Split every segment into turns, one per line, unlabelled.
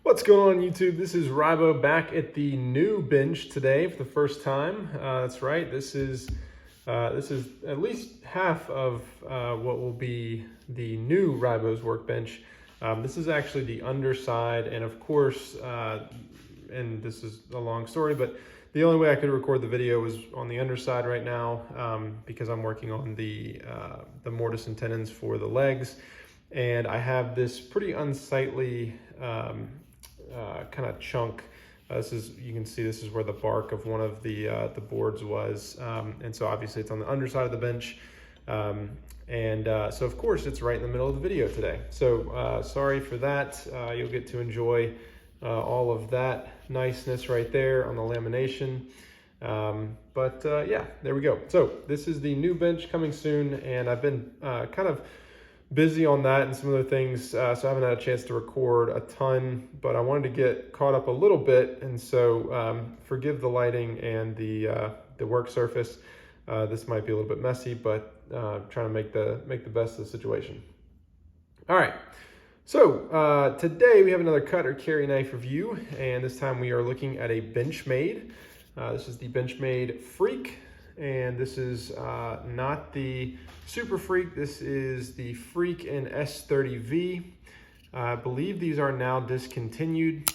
What's going on YouTube? This is Rybo back at the new bench today for the first time. That's right. This is at least half of what will be the new Rybo's workbench. This is actually the underside, and of course, and this is a long story, but the only way I could record the video was on the underside right now because I'm working on the mortise and tenons for the legs, and I have this pretty unsightly kind of chunk. You can see this is where the bark of one of the boards was, and so obviously it's on the underside of the bench, so of course it's right in the middle of the video today. So sorry for that. You'll get to enjoy all of that niceness right there on the lamination. Yeah, there we go. So this is the new bench coming soon, and I've been kind of busy on that and some other things, so I haven't had a chance to record a ton, but I wanted to get caught up a little bit, and so forgive the lighting and the work surface. This might be a little bit messy, but trying to make the best of the situation. All right, so today we have another cut or carry knife review, and this time we are looking at a Benchmade. This is the Benchmade Freek, and this is not the Super Freek. This is the Freek S30V. I believe these are now discontinued.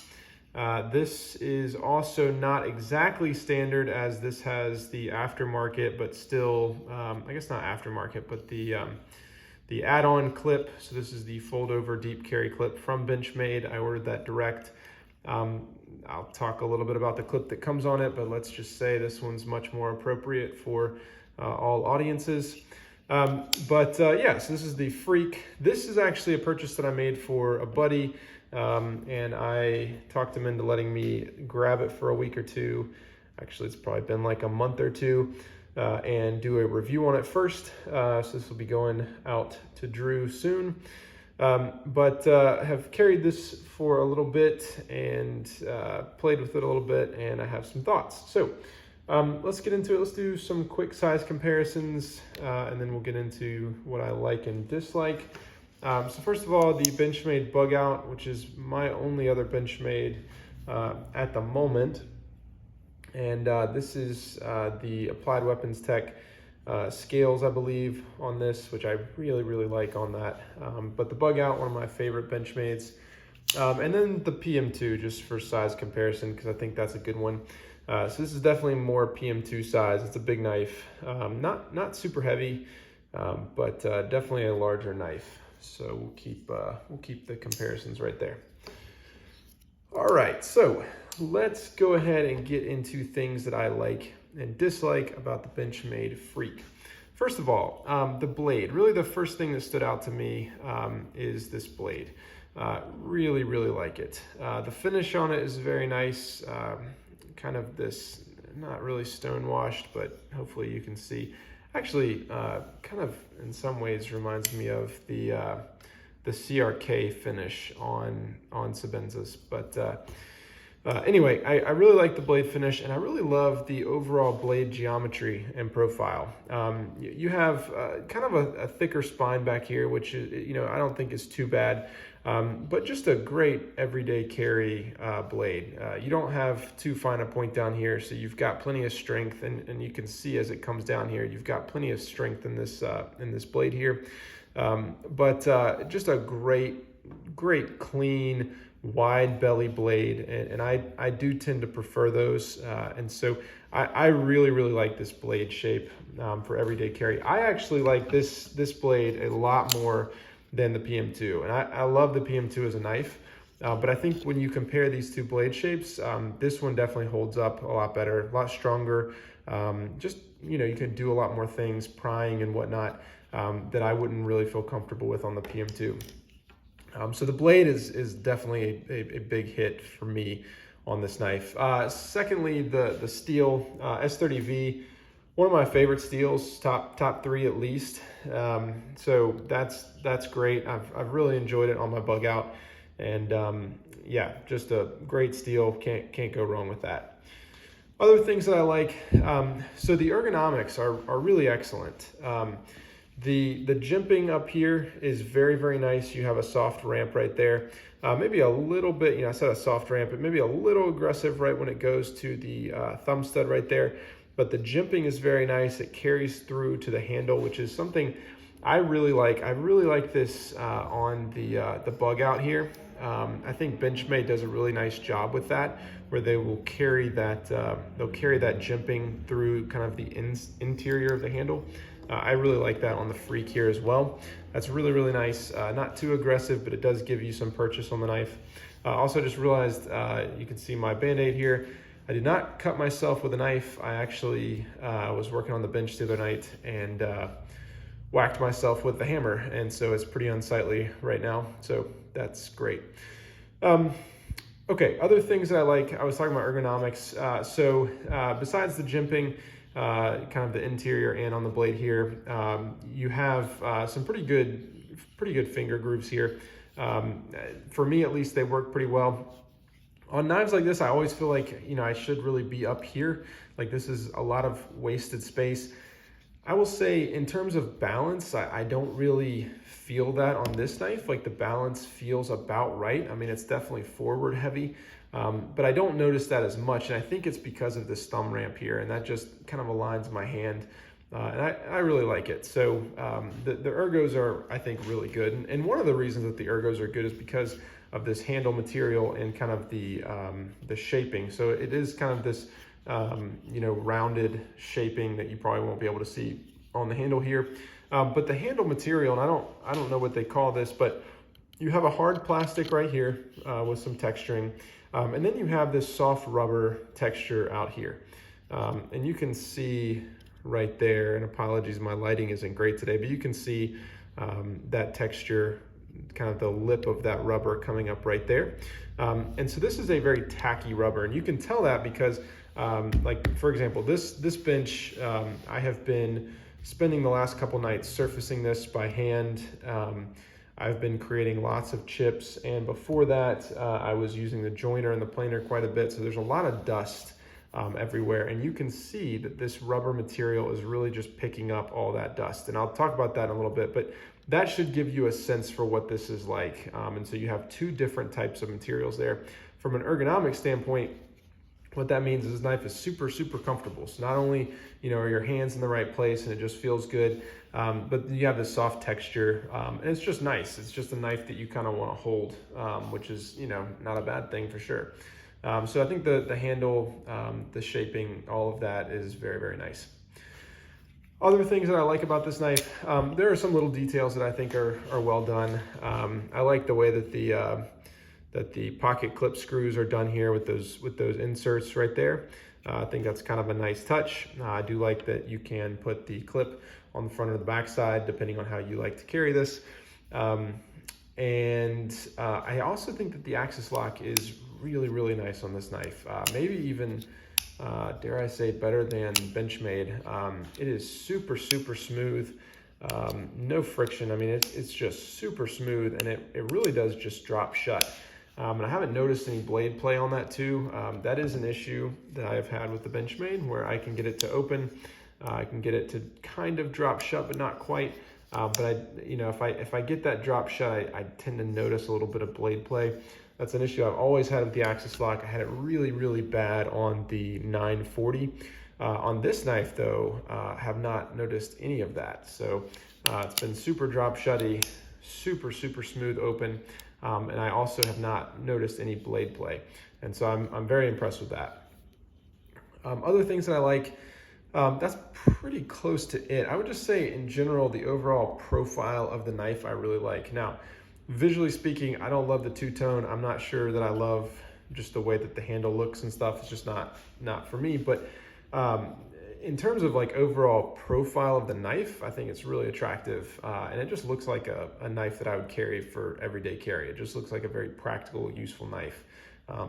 This is also not exactly standard, as this has the aftermarket, but still, I guess not aftermarket, but the add-on clip. So this is the fold-over deep carry clip from Benchmade. I ordered that direct. I'll talk a little bit about the clip that comes on it, but let's just say this one's much more appropriate for all audiences. Yeah, so this is the Freek. This is actually a purchase that I made for a buddy, and I talked him into letting me grab it for a week or two. Actually, it's probably been like a month or two, and do a review on it first. So this will be going out to Drew soon. Have carried this for a little bit and played with it a little bit, and I have some thoughts. So let's get into it. Let's do some quick size comparisons, and then we'll get into what I like and dislike. So first of all, the Benchmade Bug Out, which is my only other Benchmade at the moment. And this is the Applied Weapons Tech scales, I believe, on this, which I really like on that. But the Bug Out, one of my favorite Benchmades. And then the PM2, just for size comparison, because I think that's a good one. So this is definitely more PM2 size. It's a big knife, not super heavy, but definitely a larger knife. So we'll keep the comparisons right there. All right, so let's go ahead and get into things that I like and dislike about the Benchmade Freek. First of all, the blade. Really the first thing that stood out to me is this blade. Really like it. The finish on it is very nice. Kind of this, not really stone washed, but hopefully you can see. Actually, kind of in some ways reminds me of the CRK finish on Sabenzas. But anyway, I really like the blade finish, and I really love the overall blade geometry and profile. You have kind of a thicker spine back here, which is, I don't think is too bad, but just a great everyday carry blade. You don't have too fine a point down here, so you've got plenty of strength, and you can see as it comes down here, you've got plenty of strength in this blade here. Just a great clean, wide belly blade, and I do tend to prefer those, and so I really like this blade shape for everyday carry. I actually like this blade a lot more than the PM2, and I love the PM2 as a knife, but I think when you compare these two blade shapes, this one definitely holds up a lot better, a lot stronger. Just, you can do a lot more things, prying and whatnot, that I wouldn't really feel comfortable with on the PM2. So the blade is definitely a big hit for me on this knife. Secondly, the steel, S30V, one of my favorite steels, top three at least. So that's great. I've really enjoyed it on my Bug Out, and yeah, just a great steel. Can't go wrong with that. Other things that I like, so the ergonomics are really excellent. The jimping up here is very nice. You have a soft ramp right there. Maybe a little bit, you know, I said a soft ramp, but maybe a little aggressive right when it goes to the thumb stud right there. But the jimping is very nice. It carries through to the handle, which is something I really like. I really like this on the bug out here. I think Benchmade does a really nice job with that, where they will carry that they'll carry that jimping through kind of the interior of the handle. I really like that on the Freek here as well. That's really, really nice. Not too aggressive, but it does give you some purchase on the knife. Also just realized, you can see my Band-Aid here. I did not cut myself with a knife. I actually was working on the bench the other night and whacked myself with the hammer. And so it's pretty unsightly right now. So that's great. Okay, other things that I like, I was talking about ergonomics. Besides the jimping, kind of the interior and on the blade here, you have some pretty good finger grooves here. For me, at least, they work pretty well. On knives like this, I always feel like, you know, I should really be up here. Like, this is a lot of wasted space. I will say, in terms of balance, I don't really feel that on this knife. Like, the balance feels about right. I mean, it's definitely forward heavy, but I don't notice that as much. And I think it's because of this thumb ramp here, and that just kind of aligns my hand. And I really like it. So the ergos are, I think, really good. And one of the reasons that the ergos are good is because of this handle material and kind of the shaping. So it is kind of this you know, rounded shaping that you probably won't be able to see on the handle here. But the handle material, and I don't know what they call this, but you have a hard plastic right here with some texturing. And then you have this soft rubber texture out here. And you can see right there, and apologies, my lighting isn't great today, but you can see that texture, kind of the lip of that rubber coming up right there. And so this is a very tacky rubber, and you can tell that because like, for example, this bench, I have been spending the last couple nights surfacing this by hand. I've been creating lots of chips, and before that I was using the joiner and the planer quite a bit, so there's a lot of dust everywhere, and you can see that this rubber material is really just picking up all that dust, and I'll talk about that in a little bit, but that should give you a sense for what this is like. And so you have two different types of materials there. From an ergonomic standpoint, what that means is this knife is super, super comfortable. So not only, you know, are your hands in the right place and it just feels good, but you have this soft texture, and it's just nice. It's just a knife that you kind of want to hold, which is, you know, not a bad thing for sure. So I think the handle, the shaping, all of that is very, very nice. Other things that I like about this knife, there are some little details that I think are well done. I like the way that the pocket clip screws are done here with those inserts right there. I think that's kind of a nice touch. I do like that you can put the clip on the front or the back side, depending on how you like to carry this. I also think that the axis lock is really, really nice on this knife. Maybe even, dare I say, better than Benchmade. It is super, super smooth. No friction. I mean, it's just super smooth, and it really does just drop shut. And I haven't noticed any blade play on that too. That is an issue that I've had with the Benchmade, where I can get it to open. I can get it to kind of drop shut, but not quite. But you know, if I get that drop shut, I tend to notice a little bit of blade play. That's an issue I've always had with the axis lock. I had it really, really bad on the 940. On this knife though, have not noticed any of that. So it's been super drop shutty, super, super smooth open. And I also have not noticed any blade play. And so I'm very impressed with that. Other things that I like, that's pretty close to it. I would just say in general, the overall profile of the knife I really like. Now, visually speaking, I don't love the two-tone. I'm not sure that I love just the way that the handle looks and stuff. It's just not for me. But in terms of like overall profile of the knife, I think it's really attractive. And it just looks like a knife that I would carry for everyday carry. It just looks like a very practical, useful knife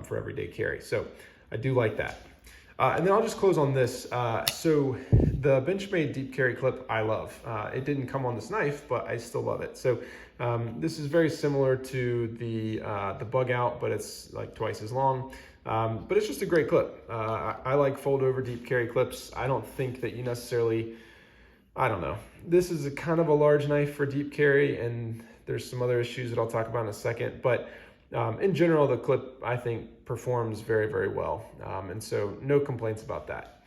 for everyday carry. So I do like that. And then I'll just close on this. So the Benchmade deep carry clip, I love. It didn't come on this knife, but I still love it. So this is very similar to the bug out, but it's like twice as long. But it's just a great clip. I like fold over deep carry clips. I don't think that you necessarily, I don't know. This is a kind of a large knife for deep carry, and there's some other issues that I'll talk about in a second, but in general, the clip, I think, performs very, very well. And so no complaints about that.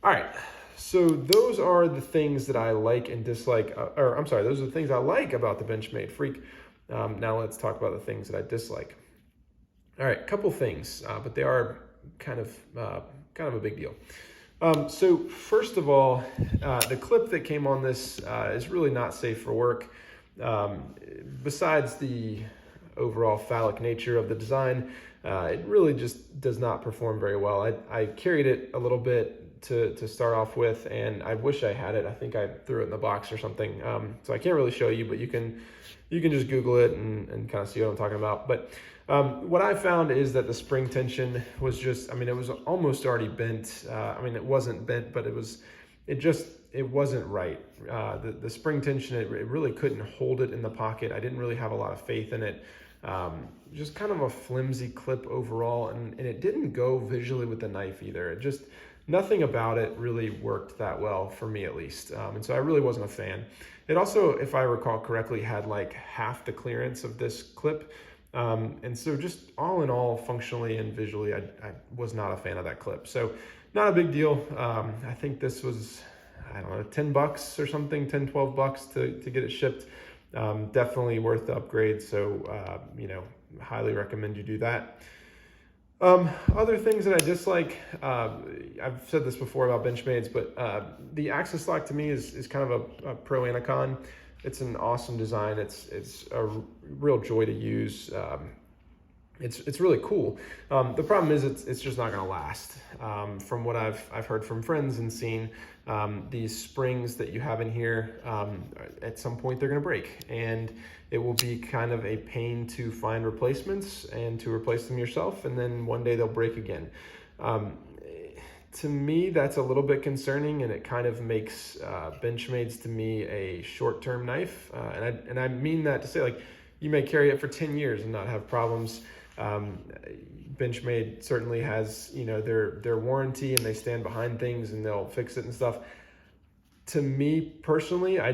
All right, so those are the things that I like and dislike, those are the things I like about the Benchmade Freek. Now let's talk about the things that I dislike. All right, couple things, but they are kind of a big deal. So first of all, the clip that came on this is really not safe for work. Besides the overall phallic nature of the design, it really just does not perform very well. I carried it a little bit to start off with, and I wish I had it. I think I threw it in the box or something. So I can't really show you, but you can just Google it and kind of see what I'm talking about. But what I found is that the spring tension was just, it was almost already bent. It wasn't bent, but it wasn't right. The spring tension, it really couldn't hold it in the pocket. I didn't really have a lot of faith in it. Just kind of a flimsy clip overall, and it didn't go visually with the knife either. It just, nothing about it really worked that well for me, at least. And so I really wasn't a fan. It also, if I recall correctly, had like half the clearance of this clip. And so just all in all, functionally and visually, I was not a fan of that clip. So not a big deal. I think this was, I don't know, $10 or something, 10, 12 bucks to get it shipped. Definitely worth the upgrade. So, highly recommend you do that. Other things that I dislike, I've said this before about Benchmades, but the axis lock to me is kind of a pro and a con. It's an awesome design. It's a real joy to use. It's really cool. The problem is it's just not going to last. From what I've heard from friends and seen, these springs that you have in here, at some point they're going to break, and it will be kind of a pain to find replacements and to replace them yourself, and then one day they'll break again. To me, that's a little bit concerning, and it kind of makes Benchmades to me a short-term knife. And I mean that to say, like, you may carry it for 10 years and not have problems. Benchmade certainly has, their warranty, and they stand behind things and they'll fix it and stuff. To me personally, I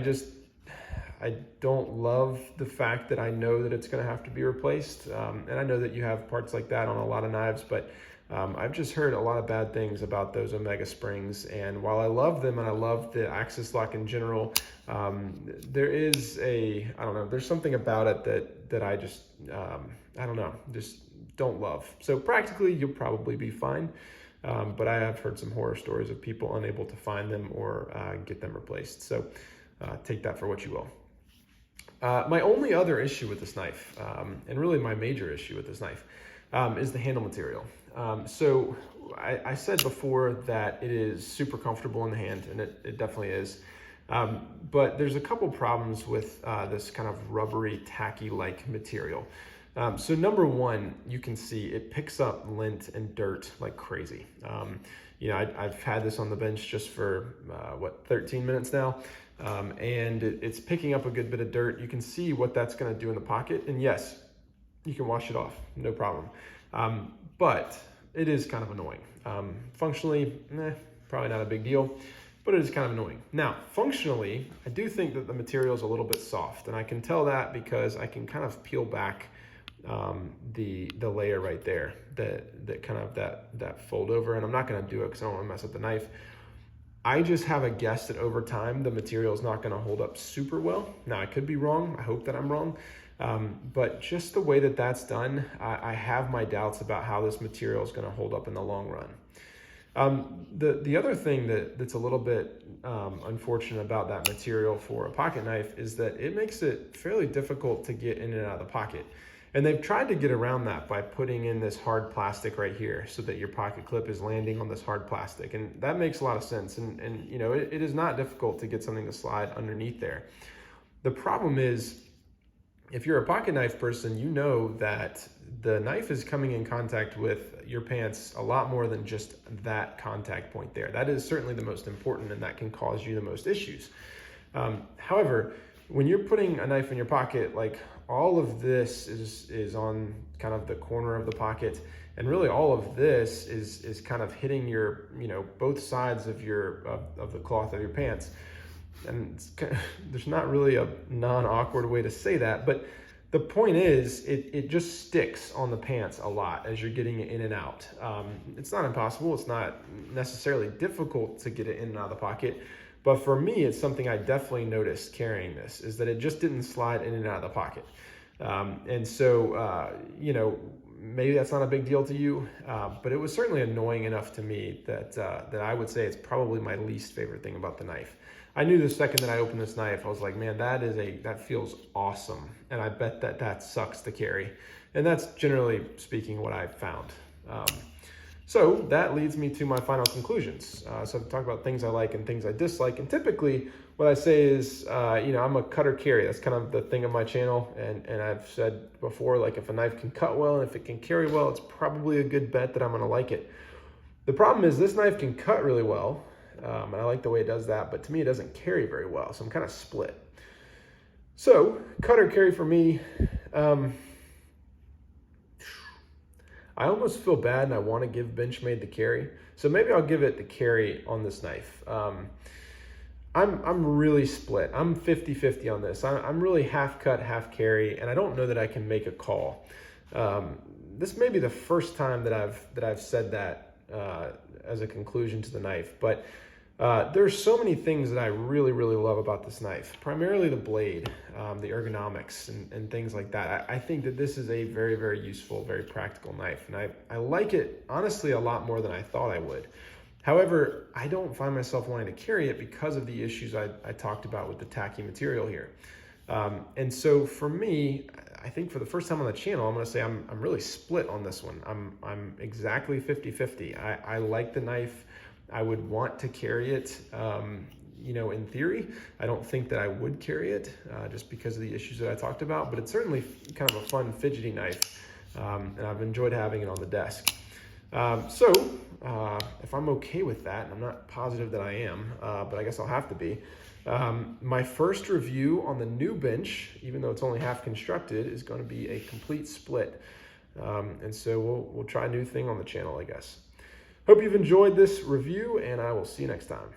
don't love the fact that I know that it's going to have to be replaced. And I know that you have parts like that on a lot of knives, but I've just heard a lot of bad things about those Omega springs. And while I love them and I love the axis lock in general, there is there's something about it that I just, just don't love. So practically you'll probably be fine. But I have heard some horror stories of people unable to find them or get them replaced. So take that for what you will. My only other issue with this knife, and really my major issue with this knife, is the handle material. So I said before that it is super comfortable in the hand, and it definitely is. But there's a couple problems with this kind of rubbery, tacky-like material. So number one, you can see it picks up lint and dirt like crazy. I've had this on the bench just for 13 minutes now. And it's picking up a good bit of dirt. You can see what that's going to do in the pocket. And yes, you can wash it off, no problem. But it is kind of annoying. Functionally, probably not a big deal, but it is kind of annoying. Now, functionally, I do think that the material is a little bit soft, and I can tell that because I can kind of peel back the layer right there, that fold over, and I'm not going to do it because I don't want to mess up the knife. I just have a guess that over time, the material is not going to hold up super well. Now, I could be wrong. I hope that I'm wrong. But just the way that that's done, I have my doubts about how this material is going to hold up in the long run. The other thing that's a little bit unfortunate about that material for a pocket knife is that it makes it fairly difficult to get in and out of the pocket. And they've tried to get around that by putting in this hard plastic right here so that your pocket clip is landing on this hard plastic. And that makes a lot of sense. And it is not difficult to get something to slide underneath there. The problem is, if you're a pocket knife person, you know that the knife is coming in contact with your pants a lot more than just that contact point there. That is certainly the most important, and that can cause you the most issues. However, when you're putting a knife in your pocket, like all of this is on kind of the corner of the pocket, and really all of this is kind of hitting your, both sides of of the cloth of your pants. And there's not really a non-awkward way to say that, but The point is, it just sticks on the pants a lot as you're getting it in and out. It's not impossible. It's not necessarily difficult to get it in and out of the pocket. But for me, it's something I definitely noticed carrying this, is that it just didn't slide in and out of the pocket. And so, you know, maybe that's not a big deal to you, but it was certainly annoying enough to me that, that I would say it's probably my least favorite thing about the knife. I knew the second that I opened this knife, I was like, man, that feels awesome. And I bet that sucks to carry. And that's generally speaking what I've found. So that leads me to my final conclusions. So I've talked about things I like and things I dislike. And typically what I say is, you know, I'm a cutter carry. That's kind of the thing of my channel. And I've said before, like if a knife can cut well and if it can carry well, it's probably a good bet that I'm gonna like it. The problem is this knife can cut really well. And I like the way it does that, but to me it doesn't carry very well. So I'm kind of split. So cut or carry for me, I almost feel bad and I want to give Benchmade the carry. So maybe I'll give it the carry on this knife. I'm really split. I'm 50-50 on this. I'm really half cut, half carry, and I don't know that I can make a call. This may be the first time that I've said that as a conclusion to the knife, but there's so many things that I really, really love about this knife, primarily the blade, the ergonomics and things like that. I think that this is a very, very useful, very practical knife. And I like it, honestly, a lot more than I thought I would. However, I don't find myself wanting to carry it because of the issues I talked about with the tacky material here. And so for me, I think for the first time on the channel, I'm gonna say I'm really split on this one. I'm exactly 50-50. I like the knife. I would want to carry it, you know, in theory. I don't think that I would carry it just because of the issues that I talked about, but it's certainly kind of a fun fidgety knife, and I've enjoyed having it on the desk. So if I'm okay with that, and I'm not positive that I am, but I guess I'll have to be, my first review on the new bench, even though it's only half constructed, is going to be a complete split. And so we'll try a new thing on the channel, I guess. Hope you've enjoyed this review, and I will see you next time.